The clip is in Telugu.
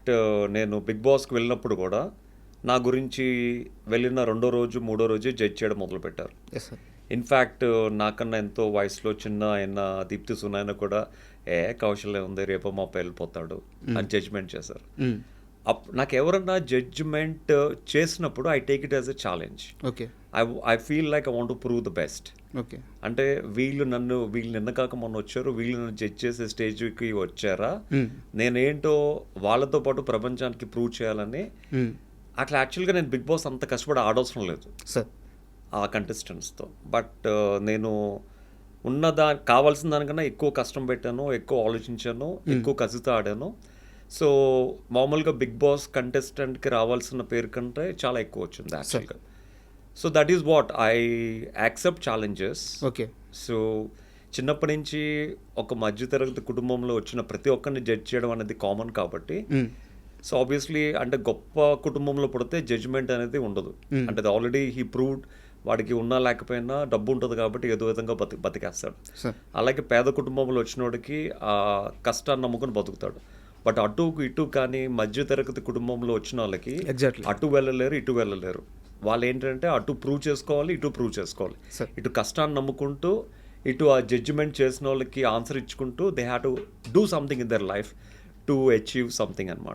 ఇన్ఫ్యాక్ట్ నేను బిగ్ బాస్కి వెళ్ళినప్పుడు కూడా నా గురించి వెళ్ళిన రెండో రోజు మూడో రోజు జడ్జ్ చేయడం మొదలుపెట్టారు. Yes sir. ఇన్ఫ్యాక్ట్ నాకన్నా ఎంతో వయసులో చిన్న అయిన దీప్తి సునాయన కూడా కౌశల్యం ఉంది రేపు మా వెళ్ళిపోతాడు అని జడ్జ్మెంట్ చేశారు. నాకు ఎవరన్నా జడ్జ్మెంట్ చేసినప్పుడు I take it as a challenge. Okay. I feel like I want to prove the best. Okay. అంటే వీళ్ళు నిన్న కాక మొన్న వచ్చారు, వీళ్ళు నన్ను జడ్జ్ చేసే స్టేజ్కి వచ్చారా, నేనేంటో వాళ్ళతో పాటు ప్రపంచానికి ప్రూవ్ చేయాలని. అట్లా యాక్చువల్గా నేను బిగ్ బాస్ అంత కష్టపడి ఆడవసరం లేదు సార్ ఆ కంటెస్టెంట్స్తో. బట్ నేను కావాల్సిన దానికన్నా ఎక్కువ కష్టం పెట్టాను, ఎక్కువ ఆలోచించాను, ఎక్కువ కసితో ఆడాను. సో మామూలుగా బిగ్ బాస్ కంటెస్టెంట్కి రావాల్సిన పేరు కంటే చాలా ఎక్కువ వచ్చింది యాక్చువల్గా. So that is what I accept challenges. Okay. So చిన్నప్పటి నుంచి ఒక మధ్యతరగతి కుటుంబంలో వచ్చిన ప్రతి ఒక్కరిని జడ్జ్ చేయడం అనేది కామన్ కాబట్టి, సో ఆబ్వియస్లీ అంటే గొప్ప కుటుంబంలో పుడితే జడ్జ్మెంట్ అనేది ఉండదు. అంటే ఆల్రెడీ హీ ప్రూవ్డ్, వాడికి ఉన్నా లేకపోయినా డబ్బు ఉంటుంది కాబట్టి ఏదో విధంగా బతికేస్తాడు. అలాగే పేద కుటుంబంలో వచ్చినోడికి ఆ కష్టాన్ని నమ్ముకొని బతుకుతాడు. బట్ అటు ఇటు కానీ మధ్యతరగతి కుటుంబంలో వచ్చిన వాళ్ళకి అటు వెళ్ళలేరు, ఇటు వెళ్ళలేరు. వాళ్ళు ఏంటంటే అటు ప్రూవ్ చేసుకోవాలి, ఇటు ప్రూవ్ చేసుకోవాలి. ఇటు కష్టాన్ని నమ్ముకుంటూ ఇటు ఆ జడ్జిమెంట్ చేసిన వాళ్ళకి ఆన్సర్ ఇచ్చుకుంటూ they have to do something in their life to achieve something అనమాట.